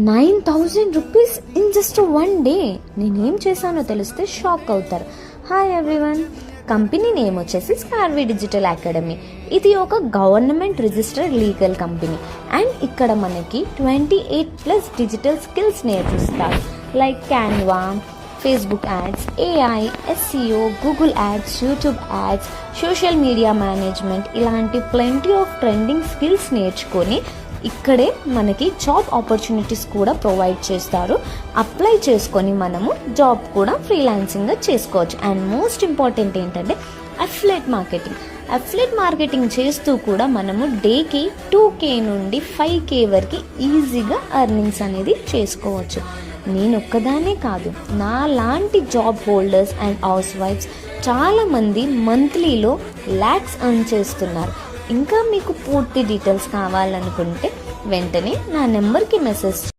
9,000 rupees in just 1 day. నేనేం చేశానో తెలిస్తే షాక్ అవుతారు. హాయ్ ఎవ్రీవన్, కంపెనీ నేమ్ వచ్చేసి స్కార్వీ డిజిటల్ అకాడమీ. ఇది ఒక government registered legal company and ఇక్కడ మనకి 28+ డిజిటల్ స్కిల్స్ నేర్పిస్తారు. Like Canva, Facebook ads, AI, SCO, Google ads, YouTube ads, social media management, ఇలాంటి ప్లెంటీ ఆఫ్ ట్రెండింగ్ స్కిల్స్ నేర్చుకొని ఇక్కడే మనకి జాబ్ ఆపర్చునిటీస్ కూడా ప్రొవైడ్ చేస్తారు. అప్లై చేసుకొని మనము జాబ్ కూడా ఫ్రీలాన్సింగ్గా చేసుకోవచ్చు. అండ్ మోస్ట్ ఇంపార్టెంట్ ఏంటంటే అఫిలియేట్ మార్కెటింగ్ చేస్తూ కూడా మనము డేకి 2K నుండి 5K వరకు ఈజీగా ఎర్నింగ్స్ అనేది చేసుకోవచ్చు. నేను ఒక్కదానే కాదు, నా లాంటి జాబ్ హోల్డర్స్ అండ్ హౌస్ వైఫ్స్ చాలామంది మంత్లీలో lakhs ఎర్న్ చేస్తున్నారు. ఇంకా మీకు పూర్తి డీటెయిల్స్ కావాలనుకుంటే వెంటనే నా నెంబర్కి మెసేజ్